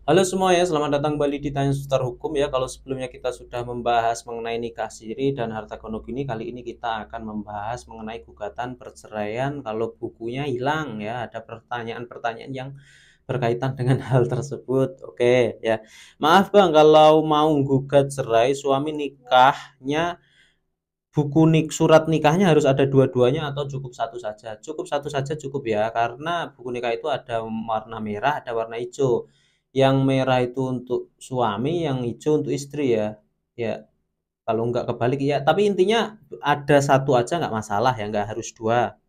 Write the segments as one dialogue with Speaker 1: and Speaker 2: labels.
Speaker 1: Halo semua ya, selamat datang kembali di Tanya Seputar Hukum ya. Kalau sebelumnya kita sudah membahas mengenai nikah siri dan harta gono gini, kali ini kita akan membahas mengenai gugatan perceraian kalau bukunya hilang ya. Ada pertanyaan-pertanyaan yang berkaitan dengan hal tersebut. Oke ya. Maaf Bang, kalau mau gugat cerai suami nikahnya surat nikahnya harus ada dua-duanya atau cukup satu saja? Cukup satu saja cukup ya, karena buku nikah itu ada warna merah, ada warna hijau. Yang merah itu untuk suami, yang hijau untuk istri ya. Ya, kalau nggak kebalik ya. Tapi intinya ada satu aja nggak masalah ya, nggak harus dua.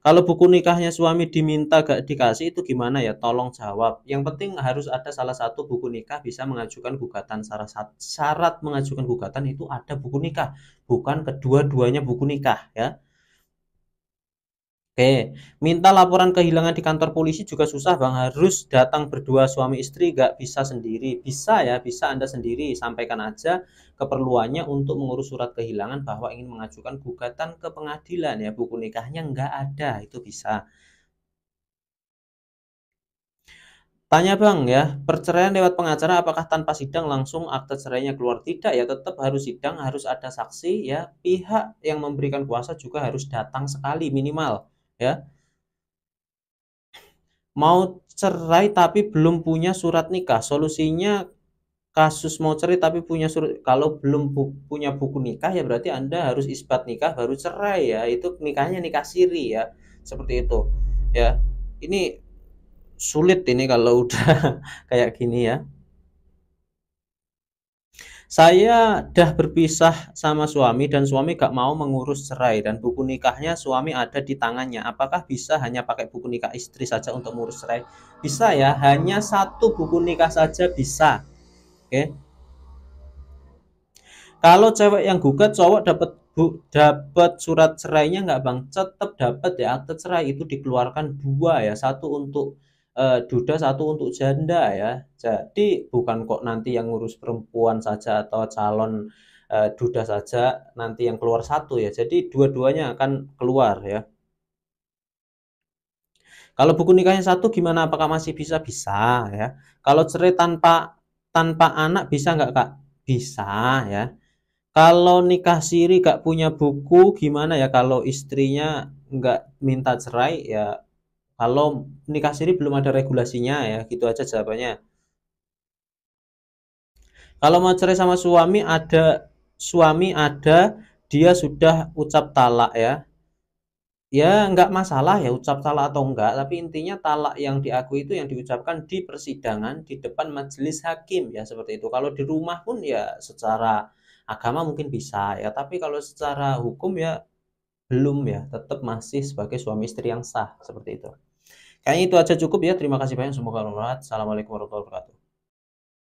Speaker 1: Kalau buku nikahnya suami diminta gak dikasih itu gimana ya? Tolong jawab. Yang penting harus ada salah satu buku nikah bisa mengajukan gugatan. Syarat mengajukan gugatan itu ada buku nikah, bukan kedua-duanya buku nikah ya. Oke, minta laporan kehilangan di kantor polisi juga susah Bang. Harus datang berdua suami istri, gak bisa sendiri. Bisa ya, bisa Anda sendiri. Sampaikan aja keperluannya untuk mengurus surat kehilangan bahwa ingin mengajukan gugatan ke pengadilan ya. Buku nikahnya nggak ada, itu bisa. Tanya Bang ya, perceraian lewat pengacara apakah tanpa sidang langsung akte cerainya keluar? Tidak ya, tetap harus sidang, harus ada saksi ya. Pihak yang memberikan kuasa juga harus datang sekali minimal ya. Mau cerai tapi belum punya surat nikah, solusinya kasus mau cerai tapi punya surat, kalau belum punya buku nikah ya berarti Anda harus isbat nikah baru cerai ya. Itu nikahnya nikah siri ya. Seperti itu. Ya. Ini sulit ini kalau udah kayak gini ya. Saya dah berpisah sama suami dan suami gak mau mengurus cerai dan buku nikahnya suami ada di tangannya. Apakah bisa hanya pakai buku nikah istri saja untuk mengurus cerai? Bisa ya, hanya satu buku nikah saja bisa. Oke. Kalau cewek yang gugat, cowok dapat surat cerainya nggak Bang? Tetap dapat ya, akte cerai itu dikeluarkan dua ya, satu untuk duda, satu untuk janda ya. Jadi bukan kok nanti yang ngurus perempuan saja atau calon duda saja nanti yang keluar satu ya. Jadi dua-duanya akan keluar ya. Kalau buku nikahnya satu gimana? Apakah masih bisa? Bisa ya. Kalau cerai tanpa tanpa anak bisa nggak Kak? Bisa ya. Kalau nikah siri gak punya buku gimana ya kalau istrinya nggak minta cerai ya, kalau nikah siri belum ada regulasinya ya, gitu aja jawabannya. Kalau mau cerai sama suami ada dia sudah ucap talak ya. Ya nggak masalah ya ucap talak atau enggak, tapi intinya talak yang diakui itu yang diucapkan di persidangan di depan majelis hakim ya, seperti itu. Kalau di rumah pun ya secara agama mungkin bisa ya, tapi kalau secara hukum ya belum ya, tetap masih sebagai suami istri yang sah, seperti itu. Kayaknya itu aja cukup ya. Terima kasih banyak, semoga bermanfaat. Assalamualaikum warahmatullahi wabarakatuh.